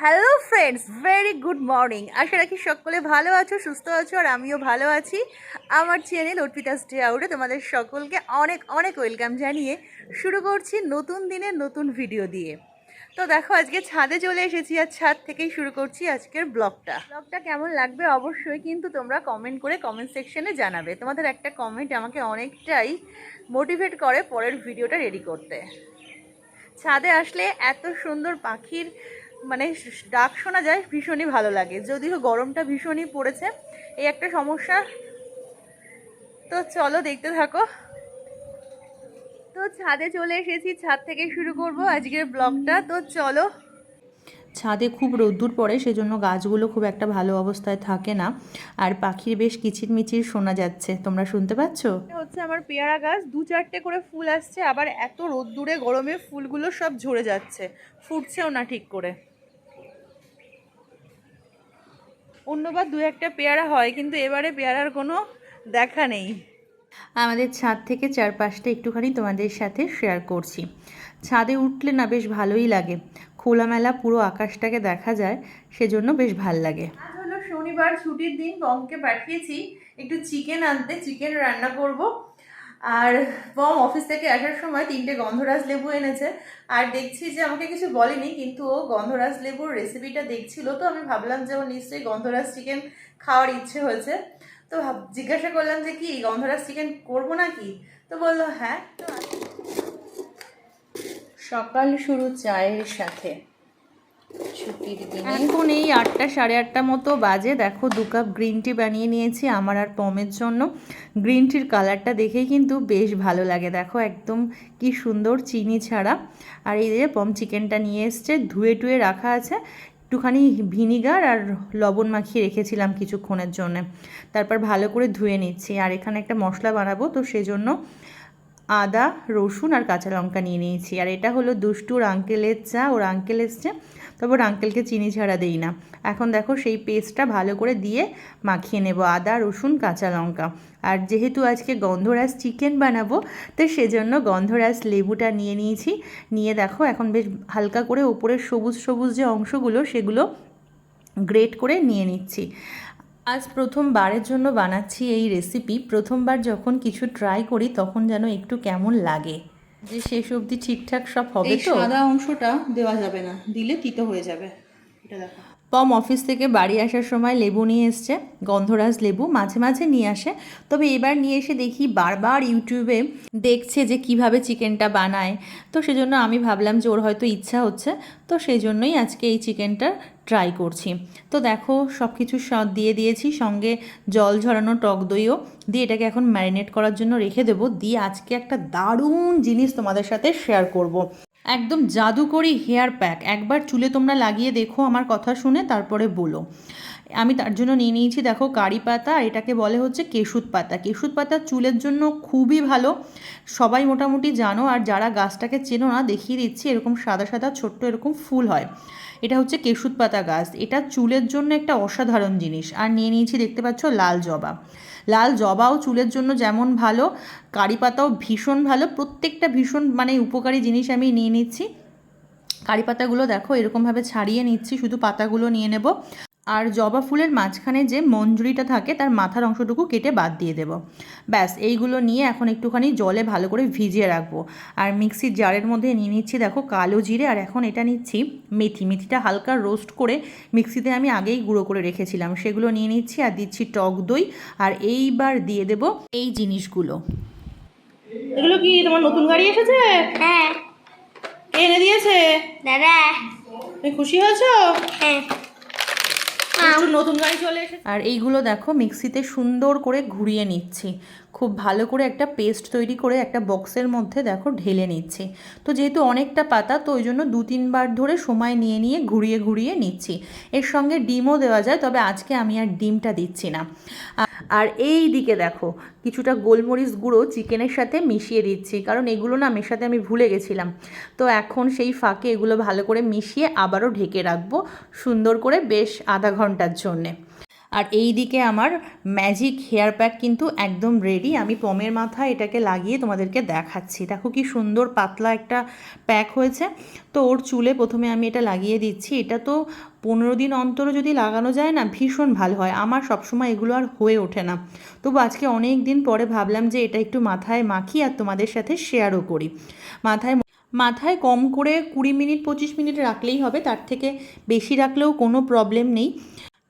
Hello friends, very good morning. আশা রাখি সকলে ভালো আছো, সুস্থ আছো, আর আমিও ভালো আছি। আমার চ্যানেল অর্পিতাস ডে আউটে তোমাদের সকলকে অনেক অনেক ওয়েলকাম জানিয়ে শুরু করছি নতুন দিনের নতুন ভিডিও দিয়ে। তো দেখো, আজকে ছাদে চলে এসেছি আর ছাদ থেকেই শুরু করছি আজকের ব্লগটা। কেমন লাগবে অবশ্যই কিন্তু তোমরা কমেন্ট করে কমেন্ট সেকশনে জানাবে। তোমাদের একটা কমেন্ট আমাকে অনেকটাই মোটিভেট করে পরের ভিডিওটা রেডি করতে। ছাদে আসলে এত সুন্দর পাখির ডাক শোনা যায়, ভীষণই ভালো লাগে। যদিও গরমটা ভীষণই পড়েছে, এই একটা সমস্যা। তো চলো দেখতে থাকো। তো ছাদে চলে এসেছি, ছাদ থেকে শুরু করব আজকের ব্লগটা। তো চলো। ছাদে খুব রোদ্দুর পড়ে, সেজন্য গাছগুলো খুব একটা ভালো অবস্থায় থাকে না, আর পাখির বেশ কিচিরমিচির শোনা যাচ্ছে। তোমরা শুনতে পাচ্ছ? হচ্ছে আমার পেয়ারা গাছ, 2-4টে করে ফুল আসছে, আবার এত রোদ্দুরে গরমে ফুলগুলো সব ঝরে যাচ্ছে, ফুটছেও না ঠিক করে। অন্যবার 2-1টা পেয়ারা হয়, কিন্তু এবারে পেয়ারার কোনো দেখা নেই। আমাদের ছাদ থেকে চারপাশটা একটুখানি তোমাদের সাথে শেয়ার করছি। ছাদে উঠলে না বেশ ভালোই লাগে, খোলামেলা পুরো আকাশটাকে দেখা যায়, সেজন্য বেশ ভাল লাগে। আজ হলো শনিবার, ছুটির দিন। বমকে পাঠিয়েছি একটু চিকেন আনতে, চিকেন রান্না করব। আর বম অফিস থেকে আসার সময় 3টে গন্ধরাজ লেবু এনেছে। আর দেখছি যে আমাকে কিছু বলেনি, কিন্তু ও গন্ধরাজ লেবুর রেসিপিটা দেখছিল। তো আমি ভাবলাম যে ও নিশ্চয়ই গন্ধরাজ চিকেন খাওয়ার ইচ্ছে হয়েছে। তো জিজ্ঞাসা করলাম যে কি গন্ধরাজ চিকেন করবো নাকি। তো বললো হ্যাঁ। সকাল শুরু চায়ের সাথে, ছুটির দিনে। এখন এই 8টা সাড়ে 8টা মতো বাজে। দেখো, 2 কাপ গ্রিন টি বানিয়ে নিয়েছি আমার আর পমের জন্য। গ্রিন টির কালারটা দেখেই কিন্তু বেশ ভালো লাগে। দেখো একদম কি সুন্দর, চিনি ছাড়া। আর এই যে পম চিকেনটা নিয়ে এসছে, ধুয়ে টুয়ে রাখা আছে। একটুখানি ভিনিগার আর লবণ মাখিয়ে রেখেছিলাম কিছুক্ষণের জন্য, তারপর ভালো করে ধুয়ে নিচ্ছি। আর এখানে একটা মশলা বানাবো, তো সেজন্য আদা, রসুন আর কাঁচা লঙ্কা নিয়ে নিয়েছি। আর এটা হলো দুষ্টুর আঙ্কেলের চা, ওর আঙ্কেল এসছে, তবে ওর আঙ্কেলকে চিনি ছাড়া দেই না। এখন দেখো সেই পেস্টটা ভালো করে দিয়ে মাখিয়ে নেব, আদা, রসুন, কাঁচা লঙ্কা। আর যেহেতু আজকে গন্ধরাজ চিকেন বানাবো, তো সেজন্য গন্ধরাজ লেবুটা নিয়ে নিয়েছি। নিয়ে দেখো এখন বেশ হালকা করে ওপরের সবুজ সবুজ যে অংশগুলো, সেগুলো গ্রেট করে নিয়ে নিচ্ছি। আজ প্রথমবারের জন্য বানাচ্ছি এই রেসিপি। প্রথমবার যখন কিছু ট্রাই করি তখন যেন একটু কেমন লাগে, যে শেষ অবধি ঠিকঠাক সব হবে। তো সাদা অংশটা দেওয়া যাবে না, দিলে তিতো হয়ে যাবে। এটা দেখো। পম অফিস থেকে বাড়ি আসার সময় লেবু নিয়ে এসছে, গন্ধরাজ লেবু মাঝে মাঝে নিয়ে আসে, তবে এবার নিয়ে এসে দেখি বারবার ইউটিউবে দেখছে যে কিভাবে চিকেনটা বানায়। তো সেজন্য আমি ভাবলাম যে ওর হয়তো ইচ্ছা হচ্ছে, তো সেই জন্যই আজকে এই চিকেনটা ট্রাই করছি। তো দেখো সব কিছু দিয়ে দিয়েছি, সঙ্গে জল ঝরানো টক দইও দিয়ে এটাকে এখন ম্যারিনেট করার জন্য রেখে দেবো। দিয়ে আজকে একটা দারুণ জিনিস তোমাদের সাথে শেয়ার করব। একদম জাদুকরি হেয়ার প্যাক। একবার চুলে তোমরা লাগিয়ে দেখো আমার কথা শুনে, তারপরে বলো। আমি তার জন্য নিয়ে নিয়েছি দেখো কারি পাতা, আর এটাকে বলে হচ্ছে কেশুত পাতা। কেশুত পাতা চুলের জন্য খুবই ভালো, সবাই মোটামুটি জানো। আর যারা গাছটাকে চেনো না, দেখিয়ে দিচ্ছি, এরকম সাদা সাদা ছোট্ট এরকম ফুল হয়। এটা হচ্ছে কেশুত পাতা গাছ, এটা চুলের জন্য একটা অসাধারণ জিনিস। আর নিয়ে নিয়েছি দেখতে পাচ্ছ লাল জবা। লাল জবাও চুলের জন্য যেমন ভালো, কারি পাতাও ভীষণ ভালো। প্রত্যেকটা ভীষণ উপকারী জিনিস আমি নিয়ে নিচ্ছি। কারি পাতাগুলো দেখো এরকমভাবে ছাড়িয়ে নিচ্ছি, শুধু পাতাগুলো নিয়ে নেব। আর জবা ফুলের মাঝখানে যে মঞ্জুরিটা থাকে, তার মাথার অংশটুকু কেটে বাদ দিয়ে দেব। ব্যাস, এইগুলো নিয়ে এখন একটুখানি জলে ভালো করে ভিজিয়ে রাখবো। আর মিক্সির জারের মধ্যে নিয়ে নিচ্ছি দেখো কালো জিরে, আর এখন এটা নিচ্ছি মেথি। মেথিটা হালকা রোস্ট করে মিক্সিতে আমি আগেই গুঁড়ো করে রেখেছিলাম, সেগুলো নিয়ে নিচ্ছি। আর দিচ্ছি টক দই, আর এইবার দিয়ে দেব এই জিনিসগুলো। এগুলো কি তোমার নতুন গাড়ি এসেছে? হ্যাঁ কে এনে দিয়েছে? দাদা। তুমি খুশি হয়েছো? হ্যাঁ নতুন গাড়ি চলে এসেছে। আর এইগুলো দেখো মিক্সিতে সুন্দর করে ঘুরিয়ে নিচ্ছি, খুব ভালো করে একটা পেস্ট তৈরি করে একটা বক্সের মধ্যে দেখো ঢেলে নিচ্ছি। তো যেহেতু অনেকটা পাতা, তো ওই জন্য 2-3 বার ধরে সময় নিয়ে নিয়ে ঘুরিয়ে ঘুরিয়ে নিচ্ছি। এর সঙ্গে ডিমও দেওয়া যায়, তবে আজকে আমি আর ডিমটা দিচ্ছি না। আর এই দিকে দেখো কিছুটা গোলমরিচ গুঁড়ো চিকেনের সাথে মিশিয়ে দিচ্ছি, কারণ এগুলো না মেশাতে আমি ভুলে গেছিলাম। তো এখন সেই ফাঁকে এগুলো ভালো করে মিশিয়ে আবারও ঢেকে রাখবো সুন্দর করে বেশ আধা ঘন্টার জন্যে। আর এই দিকে আমার ম্যাজিক হেয়ার প্যাক কিন্তু একদম রেডি। আমি পমের মাথায় এটাকে লাগিয়ে তোমাদেরকে দেখাচ্ছি। দেখো কি সুন্দর পাতলা একটা প্যাক হয়েছে। তো ওর চুলে প্রথমে আমি এটা লাগিয়ে দিচ্ছি। এটা তো 15 দিন অন্তরও যদি লাগানো যায় না, ভীষণ ভালো হয়। আমার সবসময় এগুলো আর হয়ে ওঠে না, তবু আজকে অনেক দিন পরে ভাবলাম যে এটা একটু মাথায় মাখি আর তোমাদের সাথে শেয়ারও করি। মাথায় মাথায় কম করে 20 মিনিট 25 মিনিট রাখলেই হবে, তার থেকে বেশি রাখলেও কোনো প্রবলেম নেই।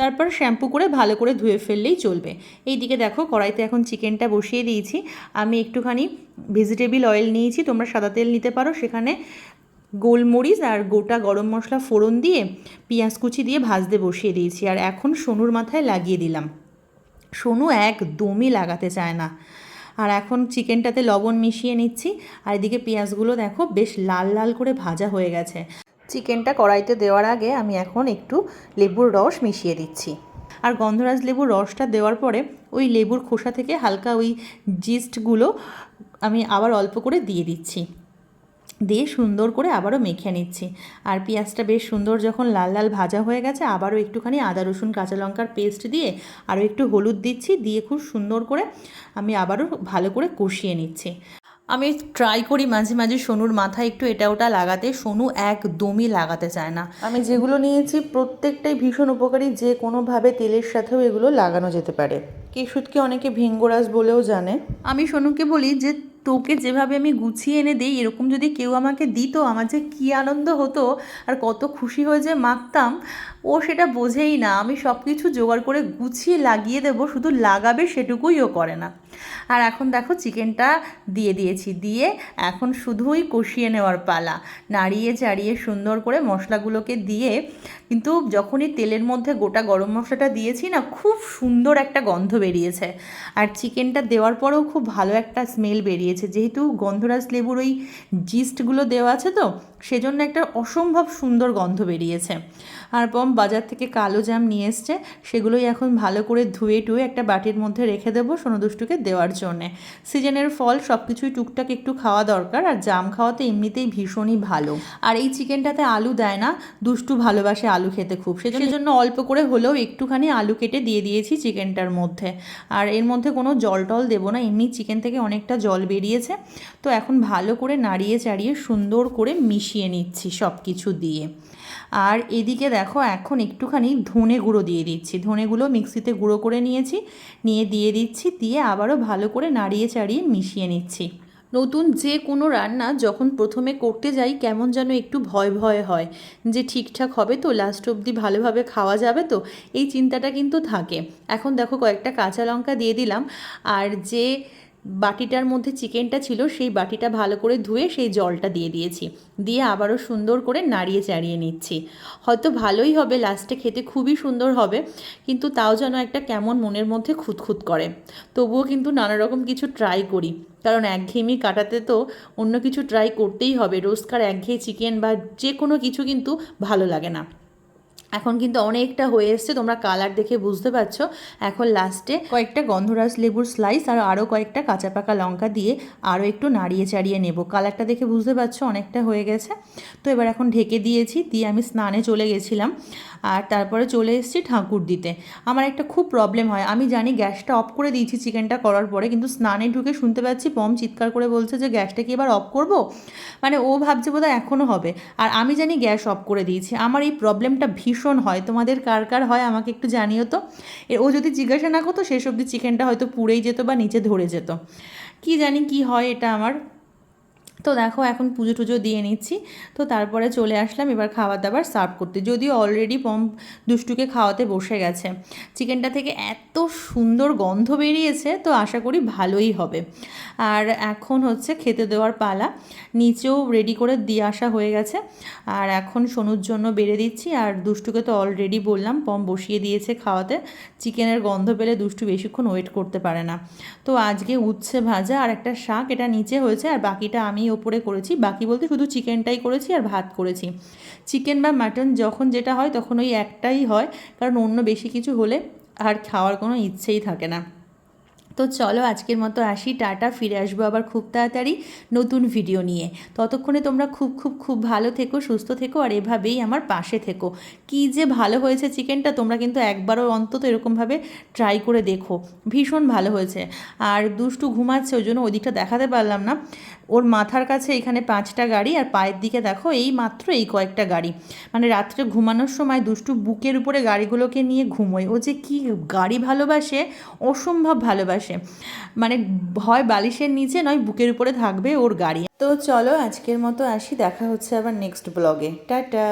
তারপর শ্যাম্পু করে ভালো করে ধুয়ে ফেললেই চলবে। এই দিকে দেখো কড়াইতে এখন চিকেনটা বসিয়ে দিয়েছি। আমি একটুখানি ভেজিটেবল অয়েল নিয়েছি, তোমরা সাদা তেল নিতে পারো। সেখানে গোলমরিচ আর গোটা গরম মশলা ফোড়ন দিয়ে পেঁয়াজ কুচি দিয়ে ভাজতে বসিয়ে দিয়েছি। আর এখন সোনুর মাথায় লাগিয়ে দিলাম। সোনু একদমই লাগাতে চায় না। আর এখন চিকেনটাতে লবণ মিশিয়ে নিচ্ছি। আর এদিকে পেঁয়াজগুলো দেখো বেশ লাল লাল করে ভাজা হয়ে গেছে। চিকেনটা কড়াইতে দেওয়ার আগে আমি এখন একটু লেবুর রস মিশিয়ে দিচ্ছি। আর গন্ধরাজ লেবুর রসটা দেওয়ার পরে ওই লেবুর খোসা থেকে হালকা ওই জিস্টগুলো আমি আবার অল্প করে দিয়ে দিচ্ছি, দিয়ে সুন্দর করে আবারও মেখে নিচ্ছি। আর পেঁয়াজটা বেশ সুন্দর যখন লাল লাল ভাজা হয়ে গেছে, আবারও একটুখানি আদা রসুন কাঁচা লঙ্কার পেস্ট দিয়ে আরও একটু হলুদ দিচ্ছি, দিয়ে খুব সুন্দর করে আমি আবারও ভালো করে কষিয়ে নিচ্ছি। আমি ট্রাই করি মাঝে মাঝে সোনুর মাথায় একটু এটা ওটা লাগাতে, সোনু একদমই লাগাতে চায় না। আমি যেগুলো নিয়েছি প্রত্যেকটাই ভীষণ উপকারী, যে কোনোভাবে তেলের সাথেও এগুলো লাগানো যেতে পারে। কেশুটকে অনেকে ভেঙ্গরাজ বলেও জানে। আমি সোনুকে বলি যে তোকে যেভাবে আমি গুছিয়ে এনে দিই, এরকম যদি কেউ আমাকে দিত, আমার যে কী আনন্দ হতো আর কত খুশি হয়ে যে মাখতাম। ও সেটা বোঝেই না। আমি সব কিছু জোগাড় করে গুছিয়ে লাগিয়ে দেবো, শুধু লাগাবে সেটুকুই ও করে না। আর এখন দেখো চিকেনটা দিয়ে দিয়েছি, দিয়ে এখন শুধুই কষিয়ে নেওয়ার পালা। নাড়িয়ে চাড়িয়ে সুন্দর করে মশলাগুলোকে দিয়ে, কিন্তু যখনই তেলের মধ্যে গোটা গরম মশলাটা দিয়েছি না, খুব সুন্দর একটা গন্ধ বেরিয়েছে। আর চিকেনটা দেওয়ার পরেও খুব ভালো একটা স্মেল বেরিয়েছে, যেহেতু গন্ধরাজ লেবুর ওই জিস্টগুলো দেওয়া আছে, তো সেজন্য একটা অসম্ভব সুন্দর গন্ধ বেরিয়েছে। আর পম বাজার থেকে কালো জাম নিয়ে এসছে, সেগুলোই এখন ভালো করে ধুয়ে টুয়ে একটা বাটির মধ্যে রেখে দেবো সোনুদুষ্টুকে দেওয়ার জন্যে। সিজনের ফল সব কিছুই টুকটাক একটু খাওয়া দরকার, আর জাম খাওয়াতে এমনিতেই ভীষণই ভালো। আর এই চিকেনটাতে আলু দেয় না, দুষ্টু ভালোবাসে আলু খেতে খুব, সেজন্য অল্প করে হলেও একটুখানি আলু কেটে দিয়ে দিয়েছি চিকেনটার মধ্যে। আর এর মধ্যে কোনো জল টল দেবো না, এমনি চিকেন থেকে অনেকটা জল বেরিয়েছে। তো এখন ভালো করে নাড়িয়ে চাড়িয়ে সুন্দর করে মিশিয়ে নিচ্ছি সব কিছু দিয়ে। আর এদিকে দেখো এখন একটুখানি ধনে গুঁড়ো দিয়ে দিচ্ছি। ধনেগুলো মিক্সিতে গুঁড়ো করে নিয়েছি, নিয়ে দিয়ে দিচ্ছি, দিয়ে আবারও ভালো করে নাড়িয়ে চাড়িয়ে মিশিয়ে নিচ্ছি। নতুন যে কোনো রান্না যখন প্রথমে করতে যাই, কেমন যেন একটু ভয় ভয় হয় যে ঠিকঠাক হবে তো, লাস্ট অবধি ভালোভাবে খাওয়া যাবে তো, এই চিন্তাটা কিন্তু থাকে। এখন দেখো কয়েকটা কাঁচা লঙ্কা দিয়ে দিলাম, আর যে বাটিটার মধ্যে চিকেনটা ছিল সেই বাটিটা ভালো করে ধুয়ে সেই জলটা দিয়ে দিয়েছি, দিয়ে আবারও সুন্দর করে নাড়িয়ে চাড়িয়ে নিচ্ছি। হয়তো ভালোই হবে, লাস্টে খেতে খুবই সুন্দর হবে, কিন্তু তাও যেন একটা কেমন মনের মধ্যে খুঁতখুত করে। তবুও কিন্তু নানা রকম কিছু ট্রাই করি, কারণ একঘেয়েমি কাটাতে তো অন্য কিছু ট্রাই করতেই হবে। রোজকার একঘেয়ে চিকেন বা যে কোনো কিছু কিন্তু ভালো লাগে না। এখন কিন্তু অনেকটা হয়ে এসছে, তোমরা কালার দেখে বুঝতে পারছো। এখন লাস্টে কয়েকটা গন্ধরাজ লেবুর স্লাইস আর আরও কয়েকটা কাঁচা পাকা লঙ্কা দিয়ে আরও একটু নাড়িয়ে চাড়িয়ে নেব। কালারটা দেখে বুঝতে পারছো অনেকটা হয়ে গেছে। তো এবার এখন ঢেকে দিয়েছি, দিয়ে আমি স্নানে চলে গেছিলাম। আর তারপরে চলে এসেছি ঠাকুর দিতে। আমার একটা খুব প্রবলেম হয়, আমি জানি গ্যাসটা অফ করে দিয়েছি চিকেনটা করার পরে, কিন্তু স্নানে ঢুকে শুনতে পাচ্ছি পম চিৎকার করে বলছে যে গ্যাসটা কি এবার অফ করব। মানে ও ভাবছে বোধহয় এখনও হবে, আর আমি জানি গ্যাস অফ করে দিয়েছি। আমার এই প্রবলেমটা ভীষণ হয়, তোমাদের কার কার হয় আমাকে একটু জানিও তো। ও যদি জিজ্ঞাসা না করতো শেষ অবধি চিকেনটা হয়তো পুড়েই যেত বা নিচে ধরে যেত, কি জানি কি হয় এটা আমার। তো দেখো এখন পুজো টুজো দিয়ে নিচ্ছি। তো তারপরে চলে আসলাম এবার খাবার দাবার সার্ভ করতে, যদিও অলরেডি পম দুষ্টুকে খাওয়াতে বসে গেছে। চিকেনটা থেকে এত সুন্দর গন্ধ বেরিয়েছে, তো আশা করি ভালোই হবে। আর এখন হচ্ছে খেতে দেওয়ার পালা। নিচেও রেডি করে দিয়ে আসা হয়ে গেছে, আর এখন সোনুর জন্য বেড়ে দিচ্ছি। আর দুষ্টুকে তো অলরেডি বললাম পম বসিয়ে দিয়েছে খাওয়াতে। চিকেনের গন্ধ পেলে দুষ্টু বেশিক্ষণ ওয়েট করতে পারে না। তো আজকে উচ্ছে ভাজা আর একটা শাক, এটা নিচে হয়েছে, আর বাকিটা আমি ওপরে করেছি। বাকি বলতে শুধু চিকেনটাই করেছি আর ভাত করেছি। চিকেন বা মাটন যখন যেটা হয় তখন ওই একটাই হয়, কারণ অন্য বেশি কিছু হলে আর খাওয়ার কোনো ইচ্ছেই থাকে না। তো চলো আজকের মতো আসি, টাটা। ফিরে আসবো আবার খুব তাড়াতাড়ি নতুন ভিডিও নিয়ে। ততক্ষণে তোমরা খুব খুব খুব ভালো থেকো, সুস্থ থেকো, আর এভাবেই আমার পাশে থেকো। কী যে ভালো হয়েছে চিকেনটা, তোমরা কিন্তু একবারও অন্তত এরকমভাবে ট্রাই করে দেখো, ভীষণ ভালো হয়েছে। আর দুষ্টু ঘুমাচ্ছে, ওই জন্য ওদিকটা দেখাতে পারলাম না। ওর মাথার কাছে এখানে 5টা গাড়ি, আর পায়ের দিকে দেখো এই মাত্র এই কয়েকটা গাড়ি। মানে রাত্রে ঘুমানোর সময় দুষ্টু বুকের উপরে গাড়িগুলোকে নিয়ে ঘুমোয়। ও যে কি গাড়ি ভালোবাসে, অসম্ভব ভালোবাসে। মানে হয় বালিশের নিচে নয় বুকের উপরে থাকবে ওর গাড়ি। তো চলো আজকের মতো আসি, দেখা হচ্ছে আবার নেক্সট ব্লগে। টাটা।